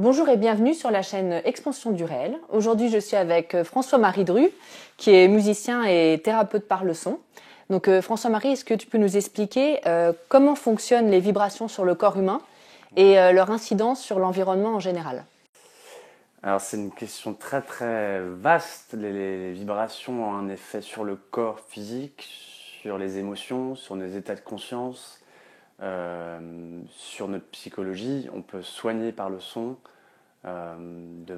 Bonjour et bienvenue sur la chaîne Expansion du réel. Aujourd'hui, je suis avec François-Marie Dru, qui est musicien et thérapeute par le son. Donc François-Marie, est-ce que tu peux nous expliquer comment fonctionnent les vibrations sur le corps humain et leur incidence sur l'environnement en général? Alors c'est une question très très vaste. Les vibrations ont un effet sur le corps physique, sur les émotions, sur nos états de conscience, sur notre psychologie. On peut soigner par le son de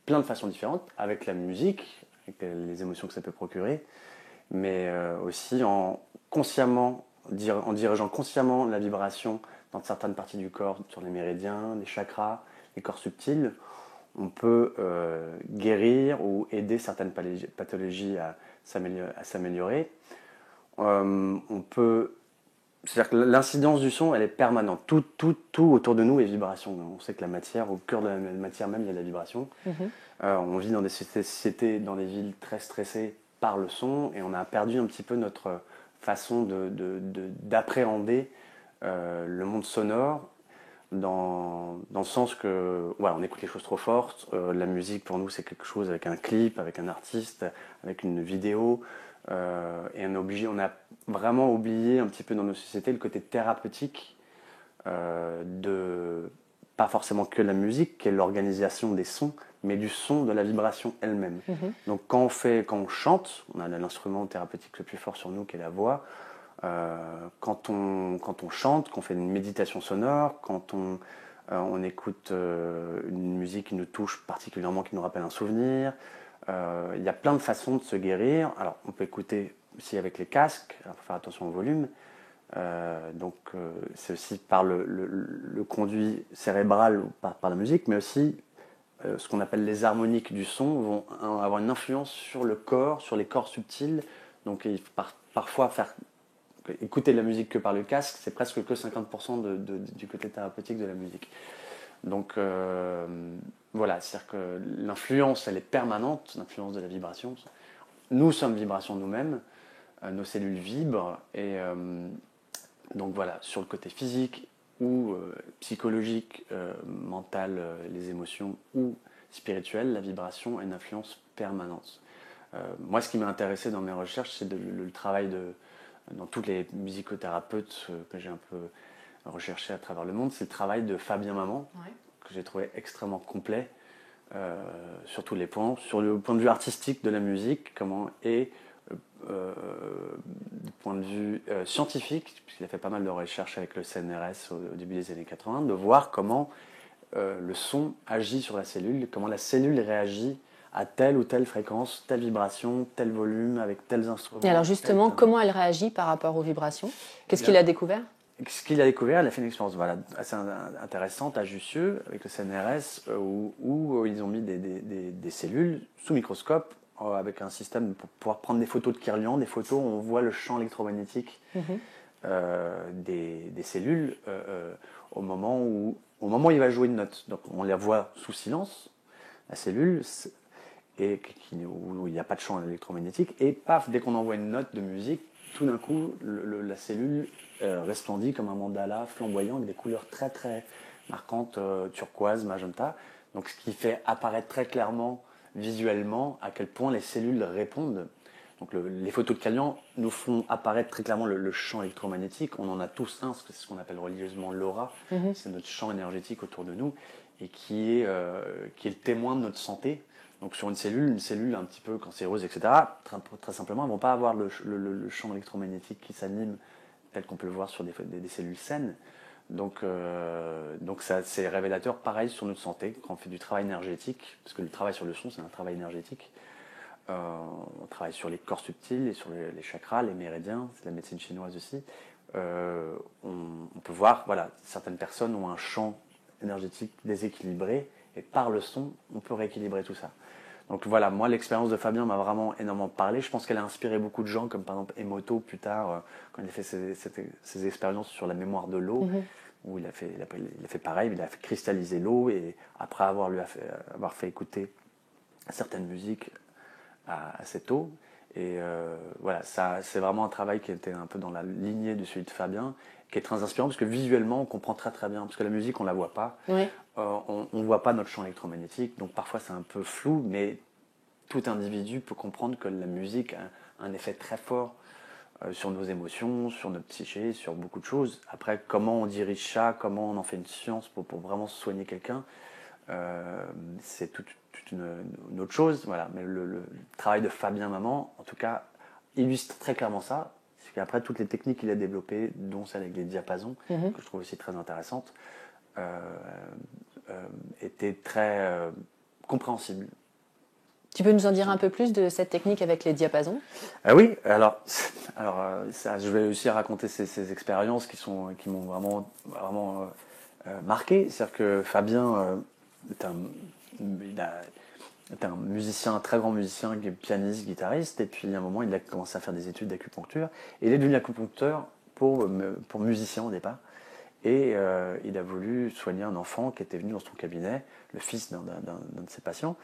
plein de façons différentes, avec la musique, avec les émotions que ça peut procurer, mais aussi en dirigeant consciemment la vibration dans certaines parties du corps, sur les méridiens, les chakras, les corps subtils. On peut guérir ou aider certaines pathologies à s'améliorer. C'est-à-dire que l'incidence du son, elle est permanente. Tout autour de nous est vibration. On sait que la matière, au cœur de la matière même, il y a de la vibration. On vit dans des sociétés, dans des villes très stressées par le son, et on a perdu un petit peu notre façon d'appréhender le monde sonore, dans le sens que voilà, on écoute les choses trop fortes. La musique pour nous c'est quelque chose avec un clip, avec un artiste, avec une vidéo, et on a vraiment oublié un petit peu dans nos sociétés le côté thérapeutique de pas forcément que la musique, qui est l'organisation des sons, mais du son, de la vibration elle-même. Donc quand on chante, on a l'instrument thérapeutique le plus fort sur nous qui est la voix. Quand on chante, qu'on fait une méditation sonore, quand on écoute une musique qui nous touche particulièrement, qui nous rappelle un souvenir, il y a plein de façons de se guérir. Alors on peut écouter aussi avec les casques, il faut faire attention au volume. C'est aussi par le conduit cérébral ou par la musique, mais aussi ce qu'on appelle les harmoniques du son vont avoir une influence sur le corps, sur les corps subtils. Donc il faut parfois écouter de la musique que par le casque, c'est presque que 50% du côté thérapeutique de la musique. Donc voilà, c'est-à-dire que l'influence, elle est permanente, l'influence de la vibration. Nous sommes vibration nous-mêmes, nos cellules vibrent, et donc voilà, sur le côté physique ou psychologique, mental, les émotions, ou spirituel, la vibration a une influence permanente. Moi, ce qui m'a intéressé dans mes recherches, c'est le travail dans tous les musicothérapeutes que j'ai un peu recherché à travers le monde, c'est le travail de Fabien Maman, que j'ai trouvé extrêmement complet sur tous les points, sur le point de vue artistique de la musique, et du point de vue scientifique, puisqu'il a fait pas mal de recherches avec le CNRS au début des années 80, de voir comment le son agit sur la cellule, comment la cellule réagit à telle ou telle fréquence, telle vibration, tel volume, avec tels instruments. Et alors justement, comment elle réagit par rapport aux vibrations? Qu'est-ce qu'il a découvert? Ce qu'il a découvert, il a fait une expérience assez intéressante à Jussieu avec le CNRS, où ils ont mis des cellules sous microscope avec un système pour pouvoir prendre des photos de Kirlian, des photos où on voit le champ électromagnétique des cellules au moment où il va jouer une note. Donc on la voit sous silence, la cellule, et où il n'y a pas de champ électromagnétique, et paf, dès qu'on envoie une note de musique, tout d'un coup, la cellule resplendit comme un mandala flamboyant avec des couleurs très très marquantes, turquoise, magenta. Donc ce qui fait apparaître très clairement, visuellement, à quel point les cellules répondent. Donc les photos de Kirlian nous font apparaître très clairement le champ électromagnétique. On en a tous un, c'est ce qu'on appelle religieusement l'aura. C'est notre champ énergétique autour de nous, et qui est le témoin de notre santé. Donc sur une cellule un petit peu cancéreuse, etc., très simplement, elles ne vont pas avoir le champ électromagnétique qui s'anime tel qu'on peut le voir sur des cellules saines. Donc c'est révélateur, pareil, sur notre santé, quand on fait du travail énergétique, parce que le travail sur le son, c'est un travail énergétique. On travaille sur les corps subtils et sur les chakras, les méridiens, c'est la médecine chinoise aussi. On peut voir, voilà, certaines personnes ont un champ énergétique déséquilibré, et par le son, on peut rééquilibrer tout ça. Donc voilà, moi l'expérience de Fabien m'a vraiment énormément parlé. Je pense qu'elle a inspiré beaucoup de gens, comme par exemple Emoto plus tard, quand il a fait ses expériences sur la mémoire de l'eau, où il a fait pareil, il a fait cristalliser l'eau, et après avoir fait écouter certaines musiques à cette eau, Et voilà, ça, c'est vraiment un travail qui était un peu dans la lignée de celui de Fabien, qui est très inspirant parce que visuellement, on comprend très très bien. Parce que la musique, on la voit pas. Oui. On ne voit pas notre champ électromagnétique, donc parfois c'est un peu flou, mais tout individu peut comprendre que la musique a un effet très fort sur nos émotions, sur notre psyché, sur beaucoup de choses. Après, comment on dirige ça, comment on en fait une science pour vraiment soigner quelqu'un, c'est toute une autre chose. Voilà. Mais le travail de Fabien Maman, en tout cas, illustre très clairement ça. C'est qu'après, toutes les techniques qu'il a développées, dont celle avec les diapasons, que je trouve aussi très intéressante, étaient très compréhensibles. Tu peux nous en dire un peu plus de cette technique avec les diapasons? Ah oui, alors, ça, je vais aussi raconter ces expériences qui m'ont vraiment marqué. C'est-à-dire que Fabien est un musicien, un très grand musicien, pianiste, guitariste, et puis à un moment, il a commencé à faire des études d'acupuncture. Et il est devenu acupuncteur pour musicien au départ. Et il a voulu soigner un enfant qui était venu dans son cabinet, le fils d'un de ses patients.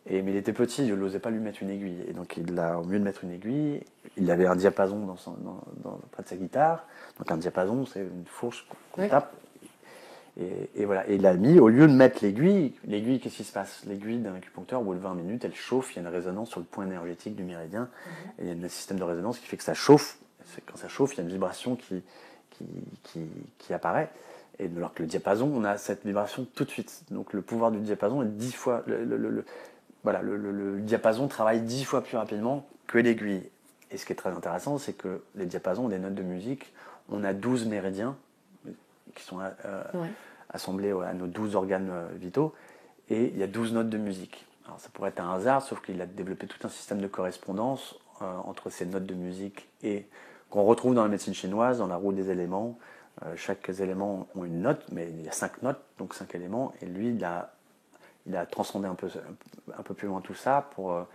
Mais il était petit, il n'osait pas lui mettre une aiguille. Et donc, au mieux de mettre une aiguille, il avait un diapason près de sa guitare. Donc, un diapason, c'est une fourche qu'on tape. Et voilà. Et il a mis, au lieu de mettre l'aiguille, qu'est-ce qui se passe? L'aiguille d'un acupuncteur, au bout de 20 minutes, elle chauffe, il y a une résonance sur le point énergétique du méridien. Et il y a un système de résonance qui fait que ça chauffe. Quand ça chauffe, il y a une vibration qui apparaît. Et alors que le diapason, on a cette vibration tout de suite. Donc, le pouvoir du diapason est 10 fois. Voilà, le diapason travaille 10 fois plus rapidement que l'aiguille. Et ce qui est très intéressant, c'est que les diapasons ont des notes de musique. On a 12 méridiens qui sont assemblés à nos 12 organes vitaux. Et il y a 12 notes de musique. Alors ça pourrait être un hasard, sauf qu'il a développé tout un système de correspondance entre ces notes de musique et qu'on retrouve dans la médecine chinoise, dans la roue des éléments. Chaque élément ont une note, mais il y a 5 notes, donc 5 éléments. Et lui, il a transcendé un peu plus loin tout ça pour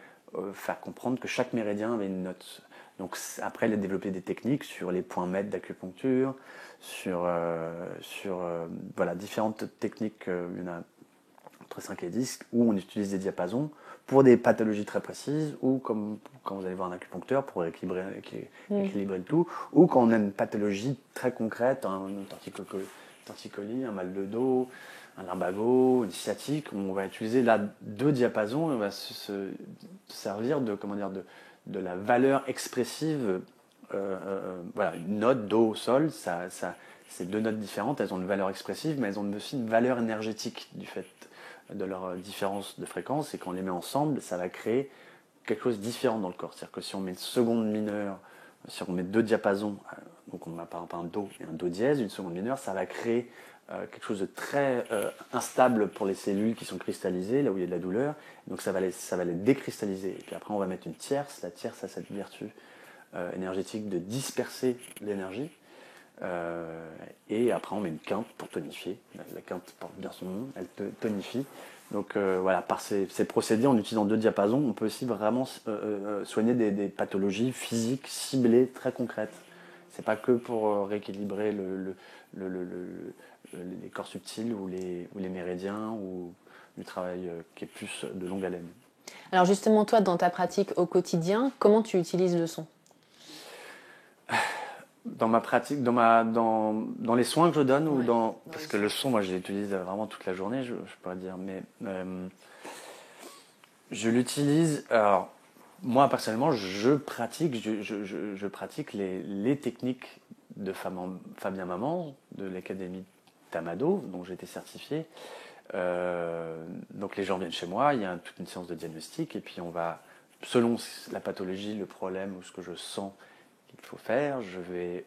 faire comprendre que chaque méridien avait une note. Donc après, il a développé des techniques sur les points maîtres d'acupuncture, sur voilà, différentes techniques, il y en a entre 5 et 10, où on utilise des diapasons pour des pathologies très précises, ou comme quand vous allez voir un acupuncteur pour équilibrer le tout, ou quand on a une pathologie très concrète, un torticolis, un mal de dos, un lumbago, une sciatique, on va utiliser là 2 diapasons et on va se servir de la valeur expressive. Voilà, une note, do, sol, c'est 2 notes différentes, elles ont une valeur expressive, mais elles ont aussi une valeur énergétique du fait de leur différence de fréquence, et quand on les met ensemble, ça va créer quelque chose de différent dans le corps. C'est-à-dire que si on met une seconde mineure, si on met 2 diapasons, donc on a par exemple un do et un do dièse, une seconde mineure, ça va créer quelque chose de très instable pour les cellules qui sont cristallisées, là où il y a de la douleur. Donc ça va les décristalliser. Et puis après, on va mettre une tierce. La tierce a cette vertu énergétique de disperser l'énergie. Et après, on met une quinte pour tonifier. La quinte porte bien son nom, elle tonifie. Donc voilà, par ces procédés, en utilisant 2 diapasons, on peut aussi vraiment soigner des pathologies physiques ciblées, très concrètes. C'est pas que pour rééquilibrer les corps subtils ou les méridiens, ou du travail qui est plus de longue haleine. Alors justement, toi, dans ta pratique au quotidien, comment tu utilises le son? Dans ma pratique, dans les soins que je donne, ou parce que le son, moi, je l'utilise vraiment toute la journée, je pourrais dire, mais je l'utilise. Alors, moi, personnellement, je pratique les techniques de Fabien Maman, de l'Académie Tamado, dont j'ai été certifié. Donc les gens viennent chez moi, il y a toute une séance de diagnostic, et puis on va, selon la pathologie, le problème ou ce que je sens qu'il faut faire, je vais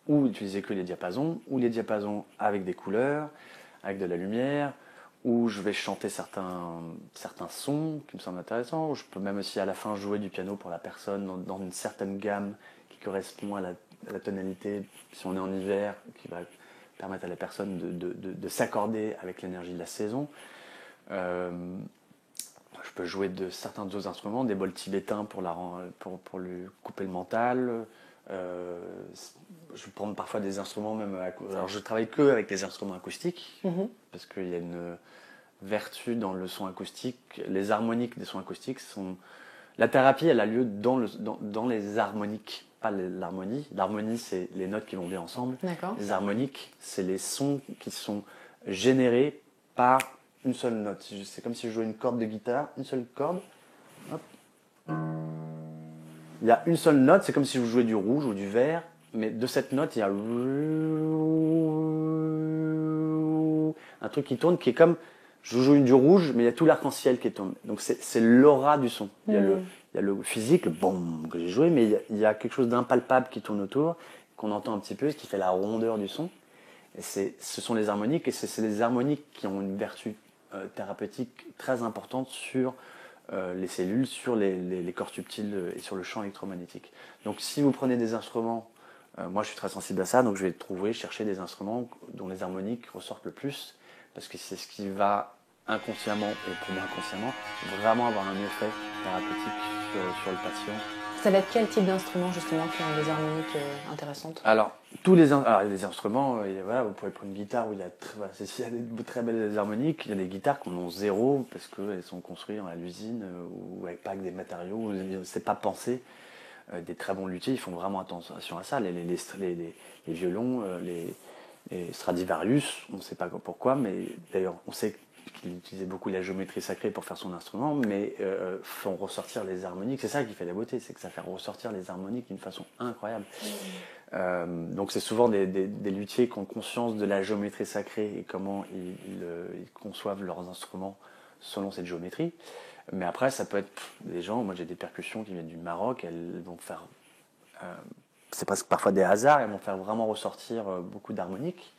ou utiliser que les diapasons, ou les diapasons avec des couleurs, avec de la lumière, ou je vais chanter certains sons qui me semblent intéressants, ou je peux même aussi à la fin jouer du piano pour la personne dans une certaine gamme qui correspond à la tonalité, si on est en hiver, qui va permettre à la personne de s'accorder avec l'énergie de la saison. Je peux jouer de certains autres instruments, des bols tibétains pour lui couper le mental. Je prends parfois des instruments même. Alors je travaille que avec des instruments acoustiques, parce qu'il y a une vertu dans le son acoustique. Les harmoniques des sons acoustiques sont La thérapie, elle a lieu dans les harmoniques, pas l'harmonie. L'harmonie, c'est les notes qui vont bien ensemble. D'accord. Les harmoniques, c'est les sons qui sont générés par une seule note. C'est comme si je jouais une corde de guitare, une seule corde. Hop. Il y a une seule note, c'est comme si je jouais du rouge ou du vert, mais de cette note, il y a un truc qui tourne qui est comme je joue du rouge, mais il y a tout l'arc-en-ciel qui tourne. Donc c'est l'aura du son. Il y a le physique, le boum que j'ai joué, mais il y a quelque chose d'impalpable qui tourne autour, qu'on entend un petit peu, ce qui fait la rondeur du son. Et ce sont les harmoniques, et c'est les harmoniques qui ont une vertu thérapeutique très importante sur les cellules, sur les corps subtils et sur le champ électromagnétique. Donc si vous prenez des instruments, moi je suis très sensible à ça, donc je vais chercher des instruments dont les harmoniques ressortent le plus, parce que c'est ce qui va inconsciemment, et pour moi inconsciemment, vraiment avoir un effet thérapeutique sur le patient. Ça va être quel type d'instrument justement qui ont des harmoniques intéressantes? Alors, les instruments, voilà, vous pouvez prendre une guitare où il y a des très belles harmoniques. Il y a des guitares qu'on ont zéro parce qu'elles sont construites à l'usine ou avec pas avec des matériaux, où c'est pas pensé. Des très bons luthiers, ils font vraiment attention à ça. Les violons, les Stradivarius, on ne sait pas pourquoi, mais d'ailleurs, on sait qu'il utilisait beaucoup la géométrie sacrée pour faire son instrument, mais font ressortir les harmoniques. C'est ça qui fait la beauté, c'est que ça fait ressortir les harmoniques d'une façon incroyable. Donc c'est souvent des luthiers qui ont conscience de la géométrie sacrée et comment ils conçoivent leurs instruments selon cette géométrie. Mais après, ça peut être des gens, moi j'ai des percussions qui viennent du Maroc, elles vont faire, c'est presque parfois des hasards, elles vont faire vraiment ressortir beaucoup d'harmoniques.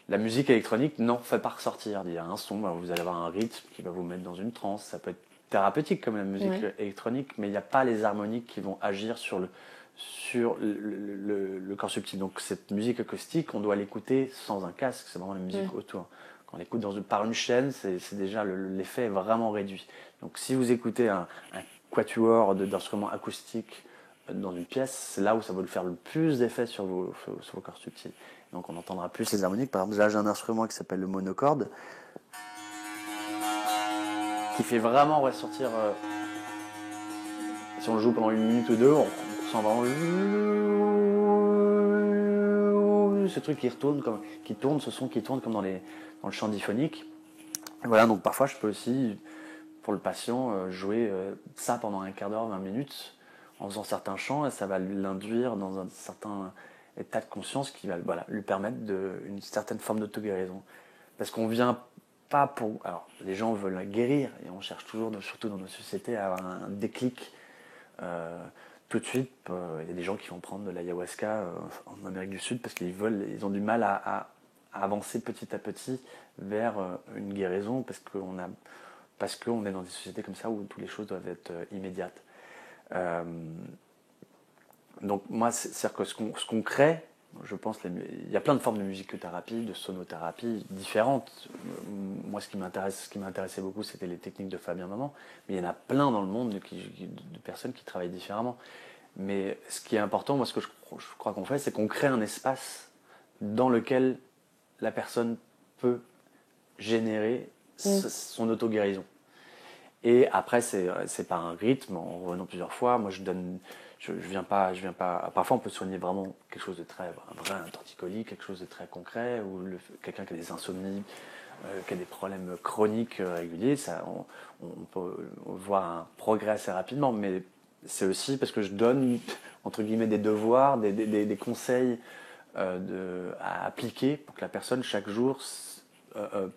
La musique électronique n'en fait pas ressortir. Il y a un son, vous allez avoir un rythme qui va vous mettre dans une transe. Ça peut être thérapeutique comme la musique électronique, mais il n'y a pas les harmoniques qui vont agir sur le corps subtil. Donc cette musique acoustique, on doit l'écouter sans un casque, c'est vraiment la musique autour. Quand on l'écoute par une chaîne, c'est déjà l'effet est vraiment réduit. Donc si vous écoutez un quatuor d'instruments acoustiques dans une pièce, c'est là où ça va faire le plus d'effet sur vos corps subtils. Donc on entendra plus les harmoniques. Par exemple, là j'ai un instrument qui s'appelle le monocorde, qui fait vraiment ressortir. Si on le joue pendant 1 minute ou 2, on sent vraiment ce truc qui tourne, ce son qui tourne comme dans le chant diphonique. Et voilà, donc parfois je peux aussi, pour le patient, jouer ça pendant un quart d'heure, 20 minutes, en faisant certains chants, et ça va l'induire dans un certain état de conscience qui va lui permettre une certaine forme d'auto-guérison. Parce qu'on vient pas pour... Alors, les gens veulent guérir, et on cherche toujours, surtout dans nos sociétés, à avoir un déclic tout de suite. Il y a des gens qui vont prendre de l'ayahuasca en Amérique du Sud parce ils ont du mal à avancer petit à petit vers une guérison parce qu'on est dans des sociétés comme ça où toutes les choses doivent être immédiates. Donc moi, c'est-à-dire que ce qu'on crée, je pense, il y a plein de formes de musicothérapie, de sonothérapie différentes. Moi, ce qui m'intéressait beaucoup, c'était les techniques de Fabien Maman, mais il y en a plein dans le monde de personnes qui travaillent différemment. Mais ce qui est important, moi, ce que je crois qu'on fait, c'est qu'on crée un espace dans lequel la personne peut générer son auto-guérison. Et après, c'est par un rythme, en revenant plusieurs fois. Moi, je viens pas. Parfois, on peut soigner vraiment quelque chose de un torticolis, quelque chose de très concret, ou quelqu'un qui a des insomnies, qui a des problèmes chroniques réguliers. On peut voir un progrès assez rapidement, mais c'est aussi parce que je donne entre guillemets des devoirs, des conseils à appliquer pour que la personne chaque jour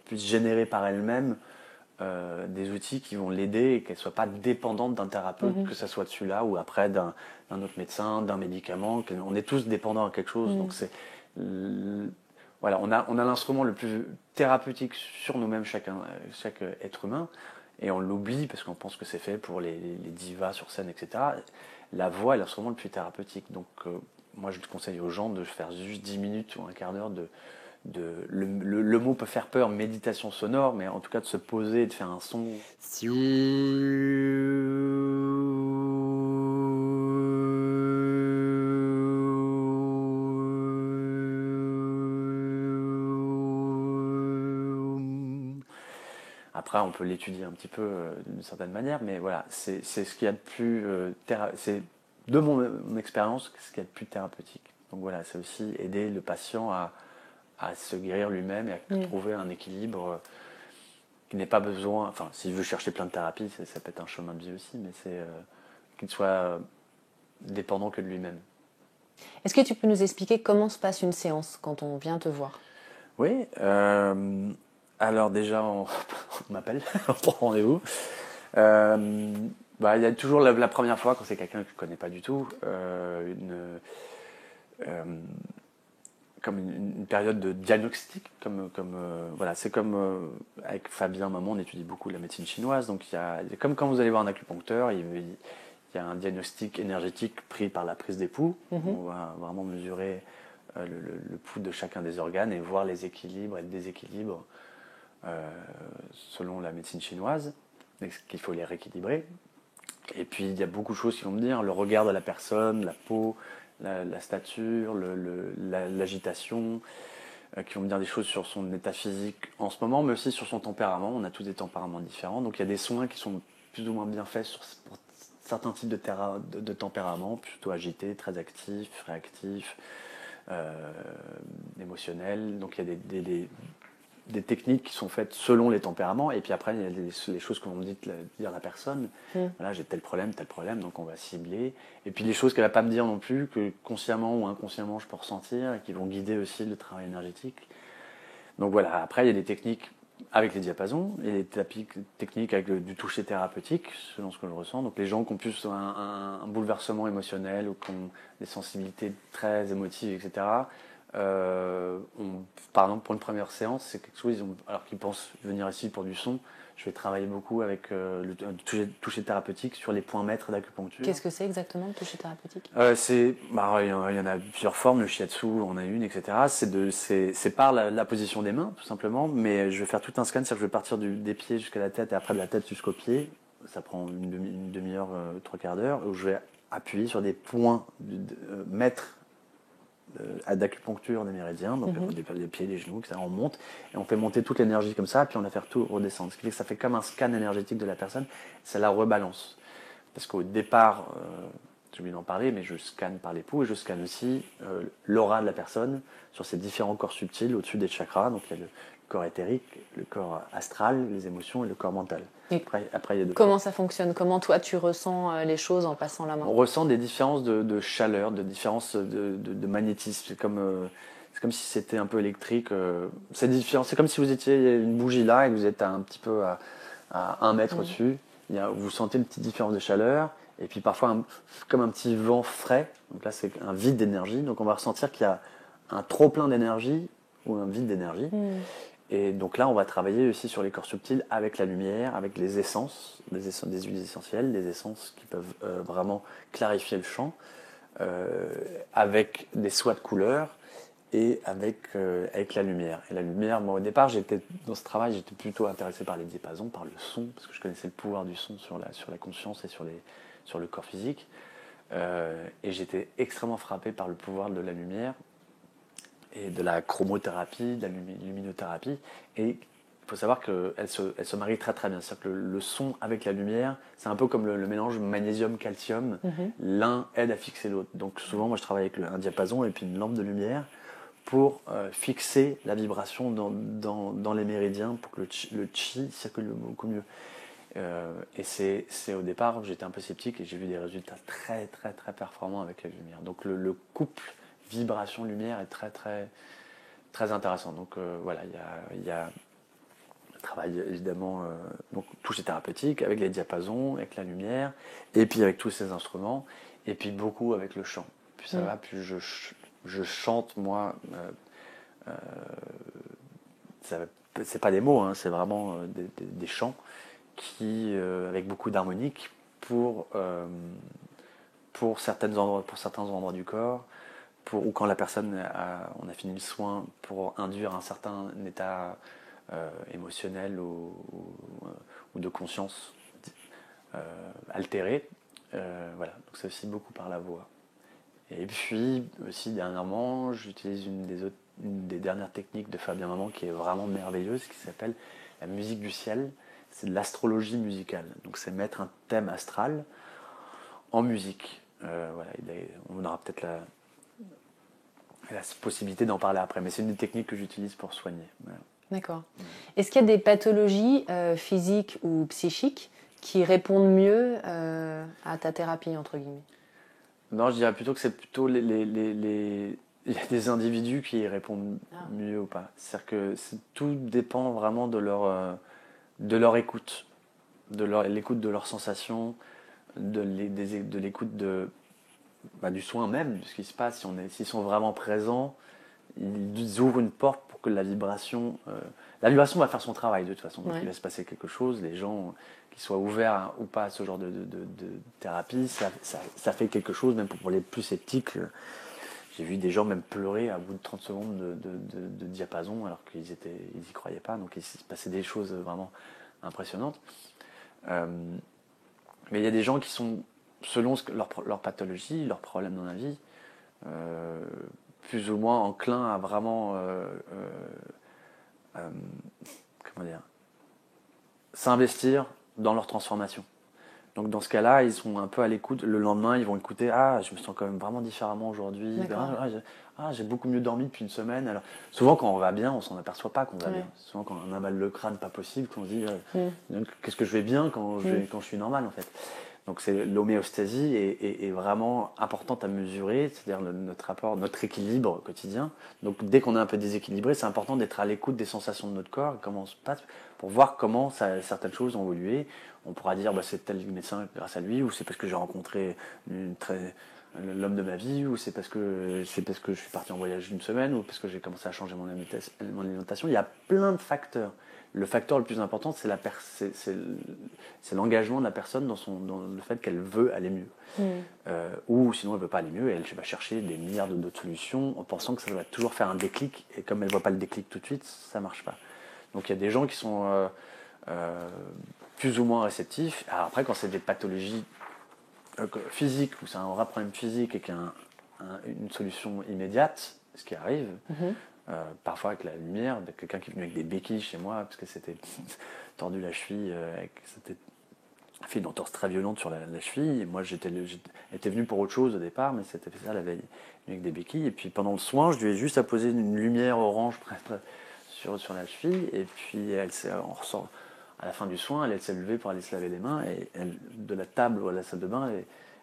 puisse générer par elle-même des outils qui vont l'aider et qu'elle ne soit pas dépendante d'un thérapeute, que ce soit de celui-là ou après d'un autre médecin, d'un médicament. On est tous dépendants à quelque chose. Donc voilà, on a l'instrument le plus thérapeutique sur nous-mêmes, chaque être humain, et on l'oublie parce qu'on pense que c'est fait pour les divas sur scène, etc. La voix est l'instrument le plus thérapeutique. Donc moi, je conseille aux gens de faire juste 10 minutes ou un quart d'heure le mot peut faire peur, méditation sonore, mais en tout cas de se poser et de faire un son. après, on peut l'étudier un petit peu d'une certaine manière, mais voilà, c'est ce qu'il y a de plus, c'est de mon expérience, ce qu'il y a de plus thérapeutique. Donc voilà, c'est aussi aider le patient à se guérir lui-même et à trouver un équilibre qui n'ait pas besoin, enfin, s'il veut chercher plein de thérapies, ça peut être un chemin de vie aussi, mais c'est qu'il ne soit dépendant que de lui-même. Est-ce que tu peux nous expliquer comment se passe une séance quand on vient te voir? Oui, alors déjà, on, on m'appelle, on prend rendez-vous. Bah, il y a toujours la première fois, quand c'est quelqu'un que je ne connais pas du tout, euh, comme une période de diagnostic. Voilà, c'est comme avec Fabien Maman, on étudie beaucoup la médecine chinoise. Donc comme quand vous allez voir un acupuncteur, il y a un diagnostic énergétique pris par la prise des pouls. On va vraiment mesurer le pouls de chacun des organes et voir les équilibres et le déséquilibre selon la médecine chinoise, qu'il faut les rééquilibrer. Et puis il y a beaucoup de choses qui vont me dire, le regard de la personne, la peau, la stature, l'agitation, qui vont me dire des choses sur son état physique en ce moment, mais aussi sur son tempérament. On a tous des tempéraments différents, donc il y a des soins qui sont plus ou moins bien faits pour certains types de tempéraments, plutôt agités, très actifs, réactifs, émotionnels. Donc il y a des techniques qui sont faites selon les tempéraments, et puis après il y a les choses que vont me dire la personne. Voilà, j'ai tel problème, donc on va cibler. Et puis les choses qu'elle va pas me dire non plus, que consciemment ou inconsciemment je peux ressentir, et qui vont guider aussi le travail énergétique. Donc voilà, après il y a des techniques avec les diapasons, et des techniques avec du toucher thérapeutique, selon ce que je ressens. Donc les gens qui ont plus un bouleversement émotionnel, ou qui ont des sensibilités très émotives, etc., par exemple, pour une première séance, c'est quelque chose, alors qu'ils pensent venir ici pour du son, je vais travailler beaucoup avec le toucher thérapeutique sur les points maîtres d'acupuncture. Qu'est-ce que c'est exactement le toucher thérapeutique? Il y en a plusieurs formes, le shiatsu en a une, etc. C'est par la position des mains, tout simplement, mais je vais faire tout un scan, c'est-à-dire que je vais partir des pieds jusqu'à la tête et après de la tête jusqu'aux pieds. Ça prend une demi-heure, trois quarts d'heure, où je vais appuyer sur des points maîtres d'acupuncture des méridiens, donc les pieds, les genoux, etc. On monte et on fait monter toute l'énergie comme ça, puis on la fait tout redescendre. Ce qui fait que ça fait comme un scan énergétique de la personne, ça la rebalance. Parce qu'au départ, j'ai oublié d'en parler, mais je scanne par les pouls et je scanne aussi l'aura de la personne sur ses différents corps subtils au-dessus des chakras. Donc il y a le corps éthérique, le corps astral, les émotions et le corps mental. Après, il y a comment ça fonctionne? Comment toi tu ressens les choses en passant la main? On ressent des différences de chaleur, de différences de magnétisme. C'est comme si c'était un peu électrique. C'est différent. C'est comme si vous étiez une bougie là et que vous êtes un petit peu à 1 mètre au-dessus. Vous sentez une petite différence de chaleur. Et puis parfois, comme un petit vent frais. Donc là, c'est un vide d'énergie. Donc on va ressentir qu'il y a un trop plein d'énergie ou un vide d'énergie. Et donc là, on va travailler aussi sur les corps subtils avec la lumière, avec les essences, des huiles essentielles, des essences qui peuvent vraiment clarifier le champ, avec des soies de couleurs et avec la lumière. Et la lumière, moi au départ, dans ce travail, j'étais plutôt intéressé par les diapasons, par le son, parce que je connaissais le pouvoir du son sur la conscience et sur le corps physique. Et j'étais extrêmement frappé par le pouvoir de la lumière, et de la chromothérapie, de la luminothérapie. Et il faut savoir qu'elle se marie très très bien. C'est-à-dire que le son avec la lumière, c'est un peu comme le mélange magnésium-calcium. L'un aide à fixer l'autre. Donc souvent, moi je travaille avec un diapason et puis une lampe de lumière pour fixer la vibration dans les méridiens pour que le chi circule beaucoup mieux. Et c'est au départ, j'étais un peu sceptique et j'ai vu des résultats très très très performants avec la lumière. Donc le couple vibration-lumière est très très très intéressant. Donc voilà, il y a le travail évidemment, donc toucher thérapeutique avec les diapasons, avec la lumière, et puis avec tous ces instruments, et puis beaucoup avec le chant. Puis ça va, puis je chante moi. C'est pas des mots, hein, c'est vraiment des chants qui avec beaucoup d'harmonique pour certains endroits du corps. Ou quand la personne on a fini le soin pour induire un certain état émotionnel ou de conscience altéré. Voilà, donc c'est aussi beaucoup par la voix. Et puis aussi dernièrement, j'utilise une des dernières techniques de Fabien Maman qui est vraiment merveilleuse, qui s'appelle la musique du ciel. c'est de l'astrologie musicale. Donc c'est mettre un thème astral en musique. Voilà, on aura peut-être la possibilité d'en parler après, mais c'est une des techniques que j'utilise pour soigner. Voilà. D'accord. Est-ce qu'il y a des pathologies physiques ou psychiques qui répondent mieux à ta thérapie, entre guillemets? Non, je dirais plutôt que c'est plutôt il y a des individus qui y répondent mieux ou pas. C'est-à-dire que tout dépend vraiment de leur écoute, l'écoute de leurs sensations, de l'écoute du soin même, de ce qui se passe. S'ils sont vraiment présents, ils ouvrent une porte pour que la vibration va faire son travail de toute façon. Donc il va se passer quelque chose. Les gens qui soient ouverts ou pas à ce genre de thérapie, ça fait quelque chose, même pour les plus sceptiques. J'ai vu des gens même pleurer à bout de 30 secondes de diapason alors qu'ils y croyaient pas. Donc il se passait des choses vraiment impressionnantes. Mais il y a des gens qui sont, selon leur pathologie, leurs problèmes dans la vie, plus ou moins enclins à vraiment comment dire, s'investir dans leur transformation. Donc dans ce cas-là, ils sont un peu à l'écoute. Le lendemain, ils vont écouter, je me sens quand même vraiment différemment aujourd'hui. J'ai beaucoup mieux dormi depuis une semaine. Alors souvent quand on va bien, on s'en aperçoit pas qu'on va bien. Souvent quand on a mal le crâne pas possible, qu'on se dit qu'est-ce que je vais bien quand je suis normal en fait. Donc l'homéostasie est vraiment importante à mesurer, c'est-à-dire notre rapport, notre équilibre quotidien. Donc dès qu'on est un peu déséquilibré, c'est important d'être à l'écoute des sensations de notre corps, comment on se passe, pour voir comment certaines choses ont évolué. On pourra dire c'est tel médecin grâce à lui, ou c'est parce que j'ai rencontré l'homme de ma vie, ou c'est parce que je suis parti en voyage une semaine, ou parce que j'ai commencé à changer mon alimentation. Il y a plein de facteurs. Le facteur le plus important, c'est l'engagement de la personne dans le fait qu'elle veut aller mieux. Ou sinon, elle ne veut pas aller mieux et elle va chercher des milliards d'autres solutions en pensant que ça va toujours faire un déclic. Et comme elle ne voit pas le déclic tout de suite, ça ne marche pas. Donc il y a des gens qui sont plus ou moins réceptifs. Alors après, quand c'est des pathologies physiques, ou c'est un vrai problème physique et qu'il y a une solution immédiate, ce qui arrive, parfois avec la lumière, quelqu'un qui est venu avec des béquilles chez moi parce que c'était tordu la cheville, c'était fait une entorse très violente sur la cheville. Et moi j'étais venu pour autre chose au départ, mais c'était fait ça la veille, avec des béquilles. Et puis pendant le soin, je lui ai juste apposé une lumière orange sur la cheville, et puis on ressort à la fin du soin, elle s'est levée pour aller se laver les mains, et de la table à la salle de bain,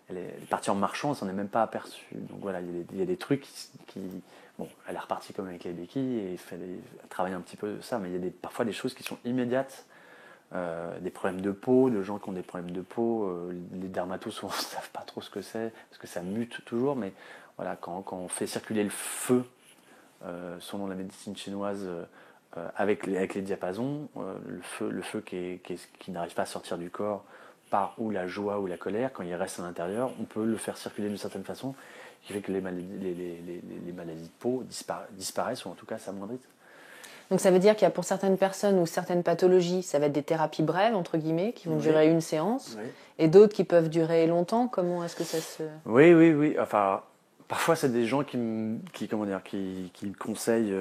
elle est partie en marchant, elle s'en est même pas aperçue. Donc voilà, il y a des trucs qui bon, elle est repartie comme avec les béquilles et il fallait travailler un petit peu ça, mais il y a parfois des choses qui sont immédiates, des problèmes de peau, de gens qui ont des problèmes de peau, les dermatos souvent ne savent pas trop ce que c'est, parce que ça mute toujours, mais voilà, quand on fait circuler le feu, selon la médecine chinoise, avec les diapasons, le feu qui n'arrive pas à sortir du corps par ou la joie ou la colère, quand il reste à l'intérieur, on peut le faire circuler d'une certaine façon, qui fait que les maladies de peau disparaissent, ou en tout cas s'amoindrissent. Donc ça veut dire qu'il y a pour certaines personnes ou certaines pathologies, ça va être des thérapies brèves, entre guillemets, qui vont durer une séance, et d'autres qui peuvent durer longtemps. Comment est-ce que ça se... Oui. Enfin, parfois c'est des gens qui me conseillent,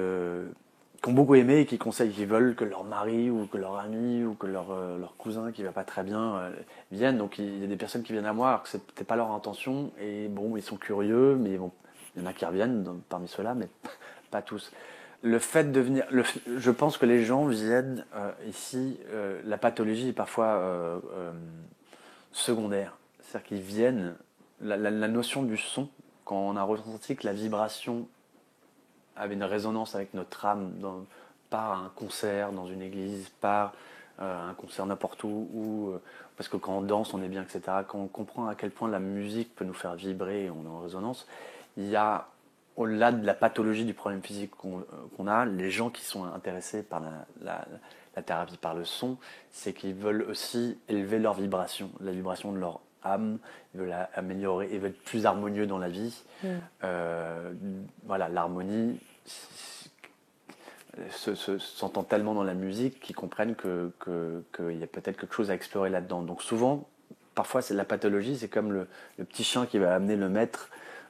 qui ont beaucoup aimé et qui conseillent, qui veulent que leur mari ou que leur ami ou que leur cousin qui va pas très bien viennent. Donc il y a des personnes qui viennent à moi alors que c'était pas leur intention, et bon, ils sont curieux, mais bon, il y en a qui reviennent parmi ceux-là, mais pas tous. Le fait de venir, je pense que les gens viennent ici, la pathologie est parfois secondaire. C'est-à-dire qu'ils viennent, la notion du son, quand on a ressenti que la vibration avait une résonance avec notre âme par un concert dans une église, par un concert n'importe où, parce que quand on danse, on est bien, etc. Quand on comprend à quel point la musique peut nous faire vibrer et on est en résonance, il y a, au-delà de la pathologie du problème physique qu'on a, les gens qui sont intéressés par la thérapie par le son, c'est qu'ils veulent aussi élever leur vibration, la vibration de leur âme, ils veulent améliorer, ils veulent être plus harmonieux dans la vie. Voilà, l'harmonie s'entend tellement dans la musique qu'ils comprennent qu'il y a peut-être quelque chose à explorer là-dedans. Donc souvent, parfois c'est la pathologie, c'est comme le petit chien qui va amener le maître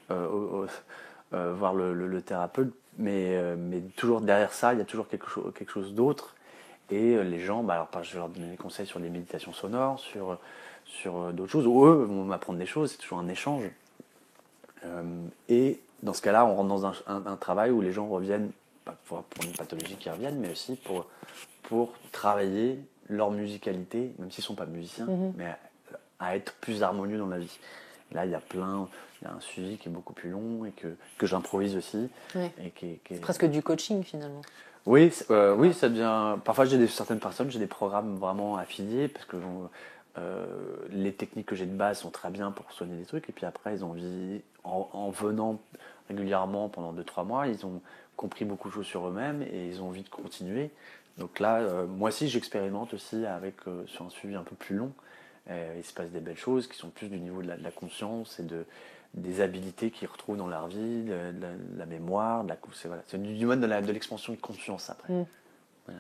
voir le thérapeute, mais toujours derrière ça, il y a toujours quelque chose d'autre. Et les gens, alors, je vais leur donner des conseils sur les méditations sonores, sur d'autres choses, ou eux vont m'apprendre des choses, c'est toujours un échange. Et dans ce cas-là, on rentre dans un travail où les gens reviennent, pas pour une pathologie qui reviennent, mais aussi pour travailler leur musicalité, même s'ils ne sont pas musiciens, mais à être plus harmonieux dans la vie. Et là, il y a un suivi qui est beaucoup plus long et que j'improvise aussi. Ouais. Et C'est presque du coaching finalement. Oui, oui, ça devient. Parfois, certaines personnes, j'ai des programmes vraiment affiliés parce que les techniques que j'ai de base sont très bien pour soigner des trucs. Et puis après, ils ont envie, en venant régulièrement pendant 2-3 mois, ils ont compris beaucoup de choses sur eux-mêmes et ils ont envie de continuer. Donc là, moi aussi, j'expérimente aussi sur un suivi un peu plus long. Il se passe des belles choses qui sont plus du niveau de la conscience et des habilités qu'ils retrouvent dans leur vie, de la mémoire, c'est du mode de l'expansion de conscience après. Voilà.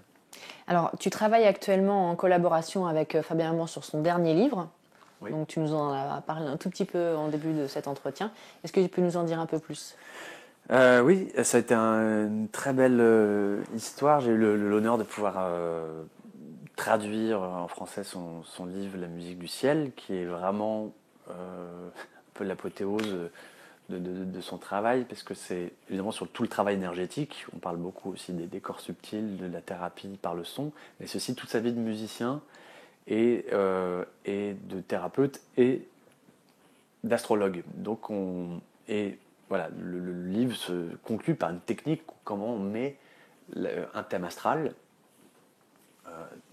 Alors, tu travailles actuellement en collaboration avec Fabien Amand sur son dernier livre. Oui. Donc, tu nous en as parlé un tout petit peu en début de cet entretien. Est-ce que tu peux nous en dire un peu plus ? Oui, ça a été une très belle histoire. J'ai eu l'honneur de pouvoir traduire en français son livre La musique du ciel, qui est vraiment un peu l'apothéose de son travail, parce que c'est évidemment sur tout le travail énergétique. On parle beaucoup aussi des corps subtils, de la thérapie par le son, mais c'est aussi toute sa vie de musicien et de thérapeute et d'astrologue. Donc voilà, le livre se conclut par une technique, comment on met un thème astral.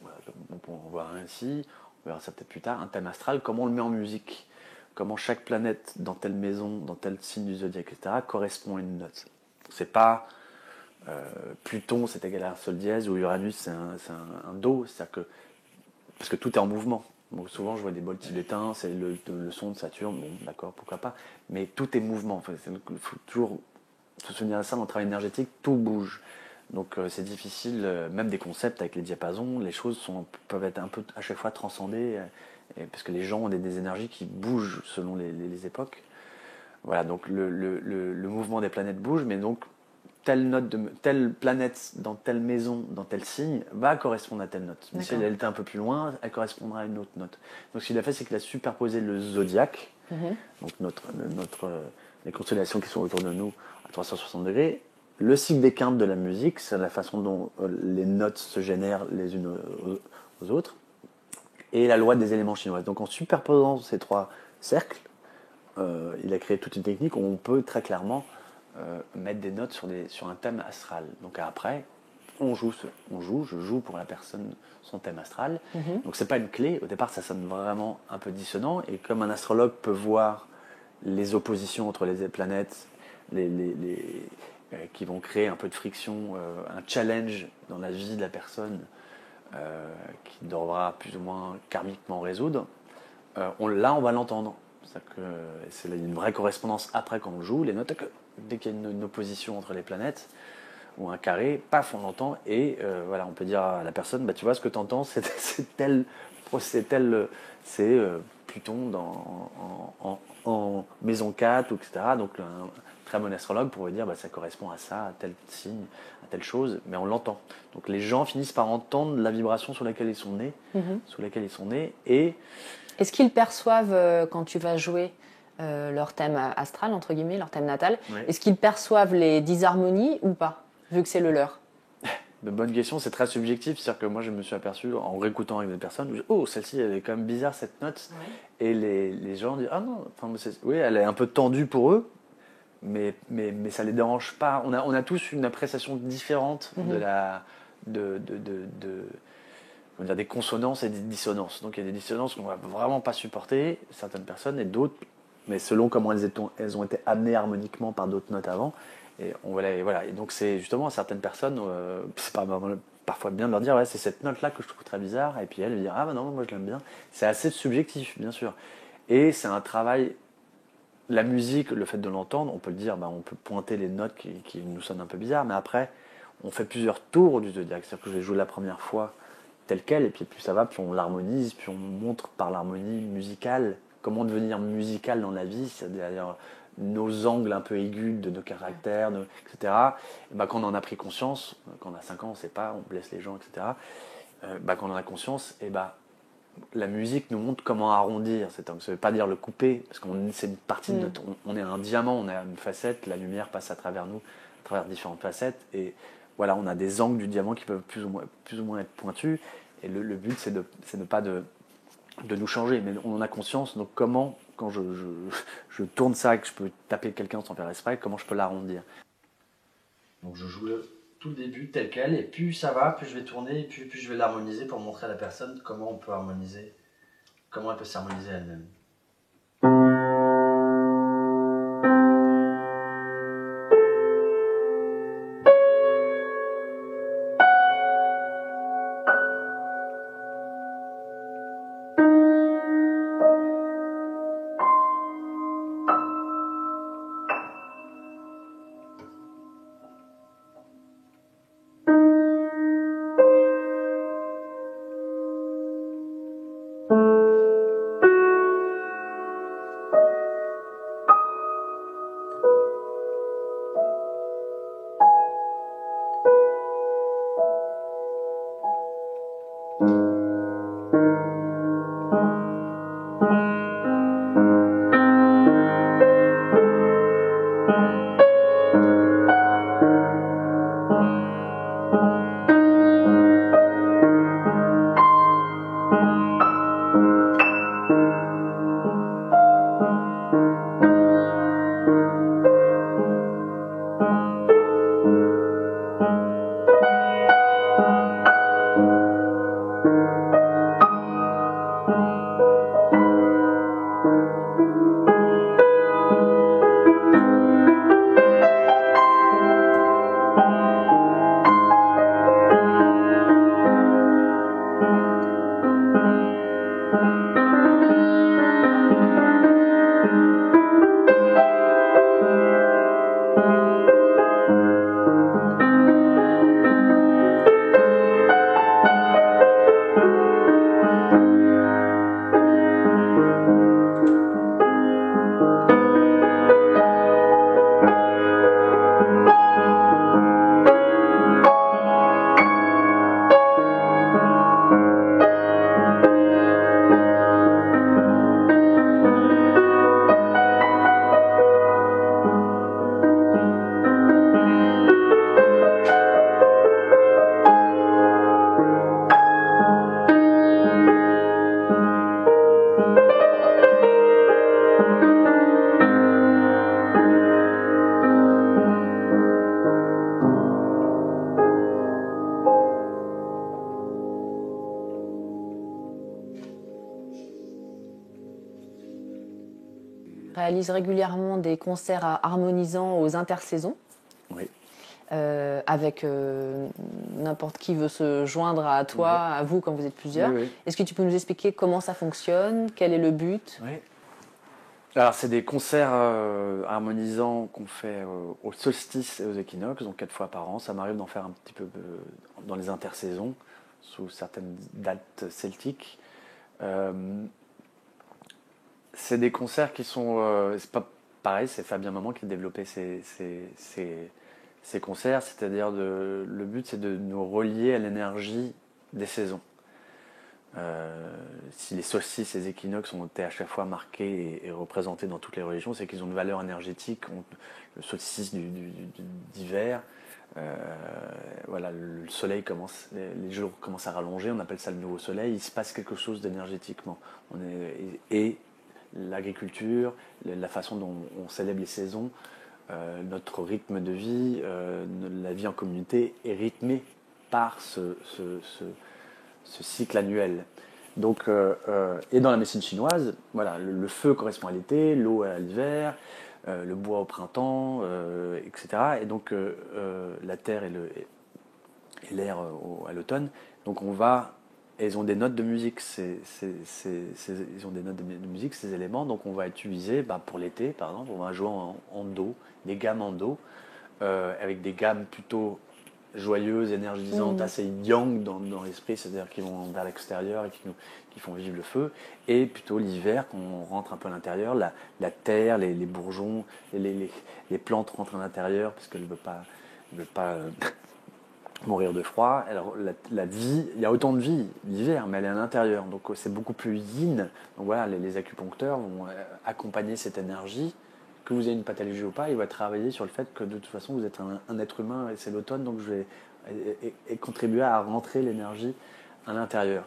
Voilà, on peut en voir un ici, on verra ça peut-être plus tard, un thème astral, comment on le met en musique, comment chaque planète dans telle maison, dans tel signe du zodiaque, etc., correspond à une note. C'est pas Pluton c'est égal à un sol dièse ou Uranus c'est un do, parce que tout est en mouvement. Donc souvent je vois des bols tibétains, c'est le son de Saturne, bon d'accord, pourquoi pas, mais tout est mouvement. Enfin, il faut toujours se souvenir de ça dans le travail énergétique, tout bouge. Donc c'est difficile, même des concepts avec les diapasons, les choses peuvent être un peu à chaque fois transcendées, parce que les gens ont des énergies qui bougent selon les époques. Voilà, donc le mouvement des planètes bouge, mais donc telle planète dans telle maison, dans tel signe, va correspondre à telle note. Mais si elle était un peu plus loin, elle correspondra à une autre note. Donc ce qu'il a fait, c'est qu'il a superposé le zodiaque, donc les constellations qui sont autour de nous à 360 degrés, le cycle des quintes de la musique, c'est la façon dont les notes se génèrent les unes aux autres, et la loi des éléments chinois. Donc en superposant ces trois cercles, il a créé toute une technique où on peut très clairement mettre des notes sur un thème astral. Donc après, je joue pour la personne son thème astral. Donc c'est pas une clé, au départ ça sonne vraiment un peu dissonant, et comme un astrologue peut voir les oppositions entre les planètes, qui vont créer un peu de friction, un challenge dans la vie de la personne qui devra plus ou moins karmiquement résoudre, là on va l'entendre. C'est une vraie correspondance après quand on joue les notes. Dès qu'il y a une opposition entre les planètes ou un carré, paf, on l'entend, et voilà, on peut dire à la personne, tu vois, ce que tu entends, c'est Pluton en maison 4, etc. Donc un très bon astrologue pourrait dire, ça correspond à ça, à tel signe, à telle chose, mais on l'entend. Donc les gens finissent par entendre la vibration sur laquelle ils sont nés, et est-ce qu'ils perçoivent, quand tu vas jouer leur thème astral, entre guillemets, leur thème natal, est-ce qu'ils perçoivent les disharmonies ou pas, vu que c'est le leur ? Bonne question, c'est très subjectif. C'est-à-dire que moi, je me suis aperçu, en réécoutant avec des personnes, celle-ci, elle est quand même bizarre, cette note. Et les gens disent, ah non, oui, elle est un peu tendue pour eux, mais ça ne les dérange pas. On a tous une appréciation différente des consonances et des dissonances. Donc il y a des dissonances qu'on ne va vraiment pas supporter, certaines personnes, et d'autres, mais selon comment elles ont été amenées harmoniquement par d'autres notes avant. Et voilà. Et donc c'est justement à certaines personnes, c'est parfois bien de leur dire, c'est cette note-là que je trouve très bizarre, et puis elles disent, non, moi je l'aime bien. C'est assez subjectif, bien sûr. Et c'est un travail, la musique, le fait de l'entendre, on peut le dire, on peut pointer les notes qui nous sonnent un peu bizarres, mais après, on fait plusieurs tours du zodiaque. C'est-à-dire que je vais jouer la première fois telle quelle, et puis plus ça va, plus on l'harmonise, puis on montre par l'harmonie musicale comment devenir musical dans la vie, c'est-à-dire nos angles un peu aigus de nos caractères, etc. Et quand on en a pris conscience, quand on a 5 ans, on ne sait pas, on blesse les gens, etc. quand on en a conscience, la musique nous montre comment arrondir cet angle. Ça ne veut pas dire le couper, parce que c'est une partie de notre... On est un diamant, on a une facette, la lumière passe à travers nous, à travers différentes facettes, et voilà, on a des angles du diamant qui peuvent plus ou moins être pointus, et le but, c'est de pas de nous changer, mais on en a conscience, donc comment, quand je tourne ça, et que je peux taper quelqu'un sans faire exprès, comment je peux l'arrondir. Donc je joue tout le début tel quel, et plus ça va, plus je vais tourner, et plus je vais l'harmoniser pour montrer à la personne comment on peut harmoniser, comment elle peut s'harmoniser elle-même. Réalise régulièrement des concerts harmonisants aux intersaisons. Oui. Avec n'importe qui veut se joindre à toi, à vous quand vous êtes plusieurs. Oui. Est-ce que tu peux nous expliquer comment ça fonctionne, quel est le but? Oui. Alors, c'est des concerts harmonisants qu'on fait au solstice et aux équinoxes, donc 4 fois par an. Ça m'arrive d'en faire un petit peu dans les intersaisons, sous certaines dates celtiques. C'est des concerts qui sont... c'est pas pareil, c'est Fabien Maman qui a développé ces concerts, c'est-à-dire le but c'est de nous relier à l'énergie des saisons. Si les solstices et les équinoxes ont été à chaque fois marqués et représentés dans toutes les religions, c'est qu'ils ont une valeur énergétique. Le solstice d'hiver, voilà, le soleil commence, les jours commencent à rallonger, on appelle ça le nouveau soleil, il se passe quelque chose d'énergétiquement. Et l'agriculture, la façon dont on célèbre les saisons, notre rythme de vie, la vie en communauté est rythmée par ce cycle annuel. Donc, et dans la médecine chinoise, voilà, le feu correspond à l'été, l'eau à l'hiver, le bois au printemps, etc. Et donc la terre et l'air à l'automne. Donc ils ont des notes de musique, ils ont des notes de musique, ces éléments. Donc on va utiliser, pour l'été par exemple, on va jouer en do, des gammes en do, avec des gammes plutôt joyeuses, énergisantes, assez yang dans l'esprit, c'est-à-dire qui vont vers l'extérieur et qui font vivre le feu, et plutôt l'hiver, quand on rentre un peu à l'intérieur, la terre, les bourgeons, les plantes rentrent à l'intérieur parce qu'elles ne veulent pas mourir de froid. Alors, la vie, il y a autant de vie l'hiver, mais elle est à l'intérieur. Donc c'est beaucoup plus yin. Donc voilà, les acupuncteurs vont accompagner cette énergie. Que vous ayez une pathologie ou pas, il va travailler sur le fait que de toute façon vous êtes un être humain et c'est l'automne, donc je vais et contribuer à rentrer l'énergie à l'intérieur,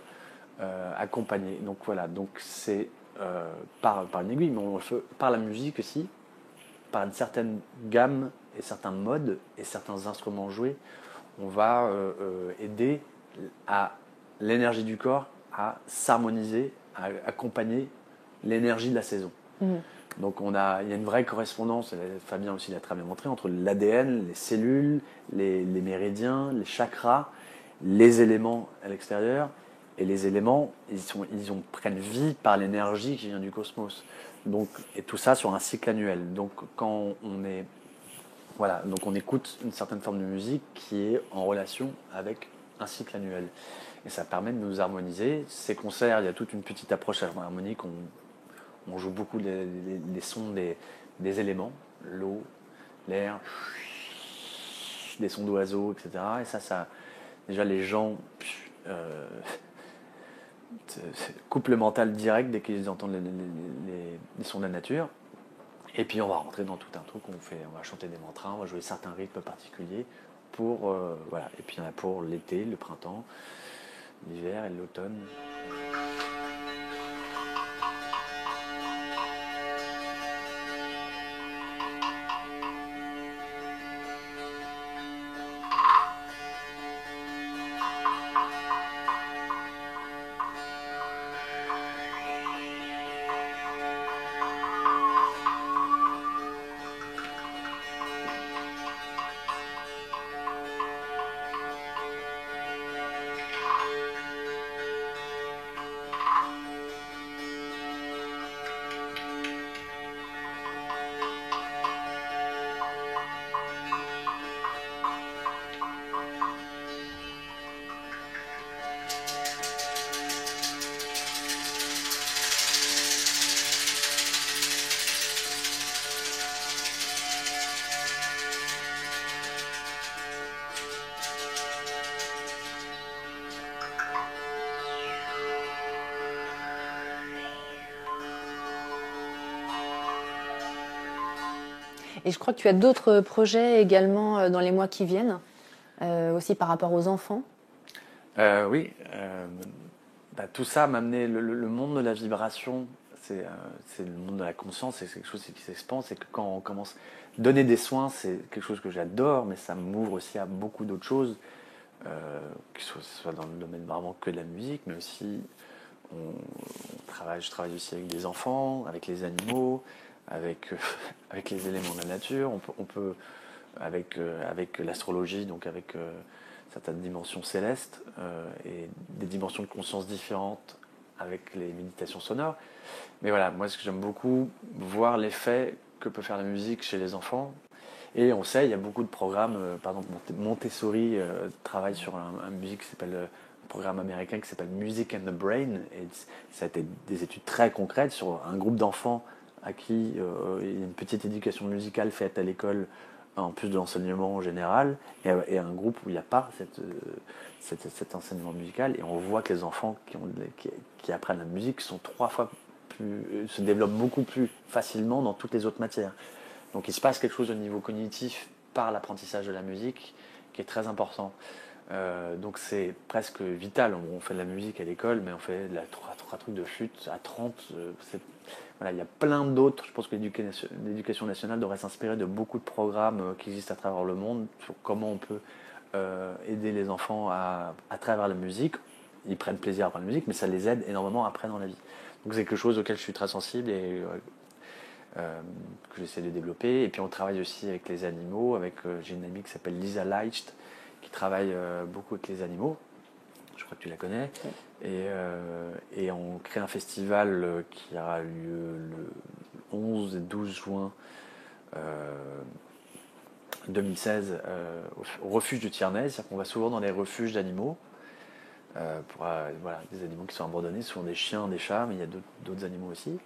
accompagner. Donc voilà, donc c'est par une aiguille, mais on le fait par la musique aussi, par une certaine gamme et certains modes et certains instruments joués, on va aider à l'énergie du corps à s'harmoniser, à accompagner l'énergie de la saison. Mmh. Donc il y a une vraie correspondance, Fabien aussi l'a très bien montré, entre l'ADN, les cellules, les méridiens, les chakras, les éléments à l'extérieur. Et les éléments, ils prennent vie par l'énergie qui vient du cosmos. Donc, et tout ça sur un cycle annuel. Donc quand donc on écoute une certaine forme de musique qui est en relation avec un cycle annuel. Et ça permet de nous harmoniser. Ces concerts, il y a toute une petite approche harmonique. On joue beaucoup les sons des éléments, l'eau, l'air, des sons d'oiseaux, etc. Et ça déjà les gens coupent le mental direct dès qu'ils entendent les sons de la nature. Et puis on va rentrer dans tout un truc, on va chanter des mantras, on va jouer certains rythmes particuliers pour voilà. Et puis il y en a pour l'été, le printemps, l'hiver et l'automne. Et je crois que tu as d'autres projets également dans les mois qui viennent, aussi par rapport aux enfants. Oui, tout ça m'a amené le monde de la vibration, c'est le monde de la conscience, c'est quelque chose qui s'expande, c'est que quand on commence à donner des soins, c'est quelque chose que j'adore, mais ça m'ouvre aussi à beaucoup d'autres choses, que ce soit dans le domaine vraiment que de la musique, mais aussi je travaille aussi avec des enfants, avec les animaux, avec les éléments de la nature. On peut avec l'astrologie, donc avec certaines dimensions célestes et des dimensions de conscience différentes avec les méditations sonores. Mais voilà, moi ce que j'aime beaucoup, voir l'effet que peut faire la musique chez les enfants. Et on sait, il y a beaucoup de programmes, par exemple Montessori travaille sur un musique qui s'appelle programme américain qui s'appelle Music and the Brain, et ça a été des études très concrètes sur un groupe d'enfants à qui il y a une petite éducation musicale faite à l'école en plus de l'enseignement en général, et un groupe où il n'y a pas cet enseignement musical, et on voit que les enfants qui apprennent la musique sont 3 fois se développent beaucoup plus facilement dans toutes les autres matières. Donc il se passe quelque chose au niveau cognitif par l'apprentissage de la musique qui est très important. Donc c'est presque vital. On fait de la musique à l'école, mais on fait 3 trucs de flûte à 30. Voilà, il y a plein d'autres. Je pense que l'éducation nationale devrait s'inspirer de beaucoup de programmes qui existent à travers le monde sur comment on peut aider les enfants à travers la musique. Ils prennent plaisir à apprendre la musique, mais ça les aide énormément après dans la vie. Donc c'est quelque chose auquel je suis très sensible et que j'essaie de développer. Et puis on travaille aussi avec les animaux. J'ai une amie qui s'appelle Lisa Leicht, qui travaille beaucoup avec les animaux. Je crois que tu la connais. Oui. Et on crée un festival qui aura lieu le 11 et 12 juin 2016 au refuge de Tierney. C'est-à-dire qu'on va souvent dans les refuges d'animaux. Voilà, des animaux qui sont abandonnés, souvent des chiens, des chats, mais il y a d'autres animaux aussi.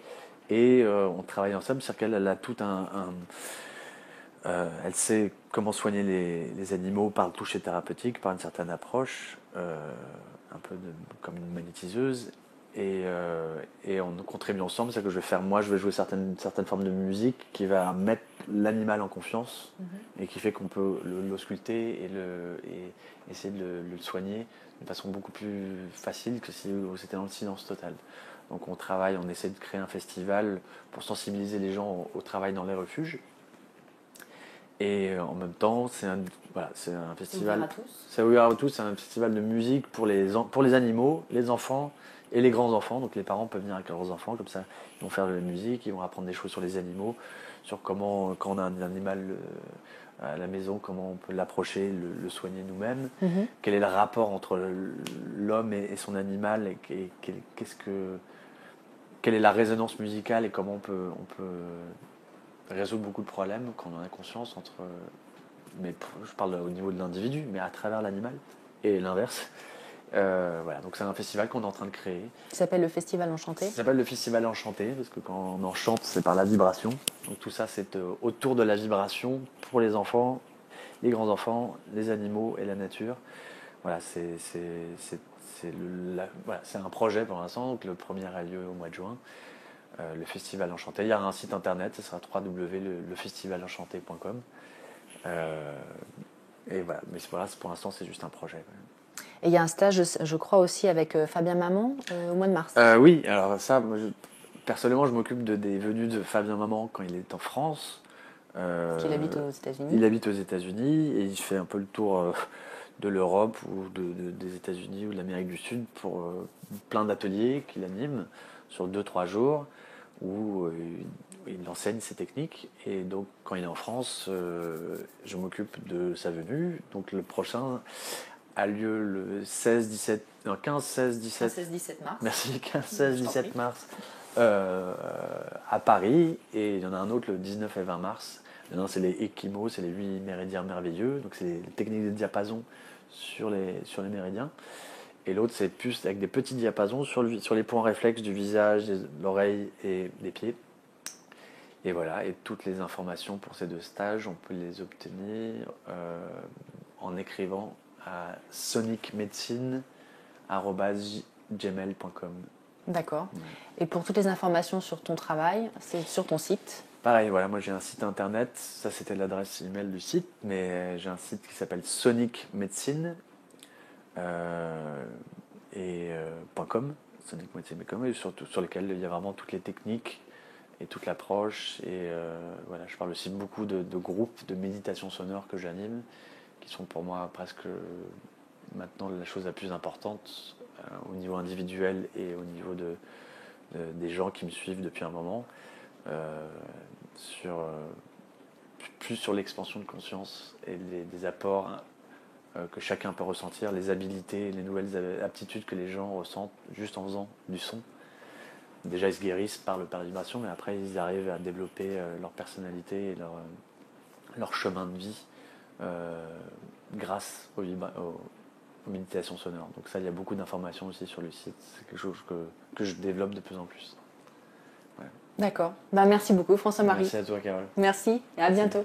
Et on travaille ensemble, c'est-à-dire qu'elle a tout Elle sait comment soigner les animaux par le toucher thérapeutique, par une certaine approche, un peu comme une magnétiseuse. Et on contribue ensemble, c'est que je vais faire, moi je vais jouer certaines formes de musique qui va mettre l'animal en confiance et qui fait qu'on peut l'ausculter et essayer de le soigner de façon beaucoup plus facile que si c'était dans le silence total. Donc on travaille, on essaie de créer un festival pour sensibiliser les gens au travail dans les refuges. Et en même temps, c'est un festival. Ouvert à tous. C'est ouvert à tous, c'est un festival de musique pour les animaux, les enfants et les grands-enfants. Donc les parents peuvent venir avec leurs enfants, comme ça, ils vont faire de la musique, ils vont apprendre des choses sur les animaux, sur comment, quand on a un animal à la maison, comment on peut l'approcher, le soigner nous-mêmes. Quel est le rapport entre l'homme et son animal, et quelle est la résonance musicale et comment on peut résoudre beaucoup de problèmes quand on en a conscience mais je parle au niveau de l'individu, mais à travers l'animal et l'inverse. Voilà, donc c'est un festival qu'on est en train de créer. Ça s'appelle le Festival Enchanté. Ça s'appelle le Festival Enchanté parce que quand on enchante, c'est par la vibration. Donc tout ça, c'est autour de la vibration pour les enfants, les grands-enfants, les animaux et la nature. Voilà, c'est un projet pour l'instant. Donc le premier a lieu au mois de juin. Le Festival Enchanté. Il y a un site internet, ce sera www.lefestivalenchanté.com. Et voilà, mais voilà, pour l'instant, c'est juste un projet. Et il y a un stage, je crois, aussi avec Fabien Maman au mois de mars. Oui, alors ça, moi, personnellement, je m'occupe des venues de Fabien Maman quand il est en France. Parce qu'il habite aux États-Unis. Il habite aux États-Unis et il fait un peu le tour de l'Europe ou des États-Unis ou de l'Amérique du Sud pour plein d'ateliers qu'il anime sur 2-3 jours où il enseigne ses techniques. Et donc, quand il est en France, je m'occupe de sa venue. Donc, le prochain a lieu le 15-16-17 mars. Merci, 15-16-17 mars à Paris. Et il y en a un autre le 19 et 20 mars. L'un, c'est les Ekimos, c'est les 8 méridiens merveilleux. Donc, c'est les techniques de diapason sur les méridiens. Et l'autre, c'est plus avec des petits diapasons sur les points réflexes du visage, de l'oreille et des pieds. Et voilà, et toutes les informations pour ces 2 stages, on peut les obtenir en écrivant à sonicmedicine@gmail.com. D'accord. Et pour toutes les informations sur ton travail, c'est sur ton site. Pareil, voilà, moi j'ai un site internet, ça c'était l'adresse email du site, mais j'ai un site qui s'appelle Sonic Medicine. .com, sonicmedicine.com, et surtout sur lesquels il y a vraiment toutes les techniques et toute l'approche. Et voilà, je parle aussi beaucoup de groupes de méditation sonore que j'anime, qui sont pour moi presque maintenant la chose la plus importante au niveau individuel et au niveau des gens qui me suivent depuis un moment, plus sur l'expansion de conscience et des apports que chacun peut ressentir, les habilités, les nouvelles aptitudes que les gens ressentent juste en faisant du son. Déjà, ils se guérissent par la vibration, mais après, ils arrivent à développer leur personnalité et leur chemin de vie grâce aux méditations sonores. Donc ça, il y a beaucoup d'informations aussi sur le site. C'est quelque chose que je développe de plus en plus. Ouais. D'accord. Merci beaucoup, François-Marie. Merci à toi, Carole. Merci et à bientôt.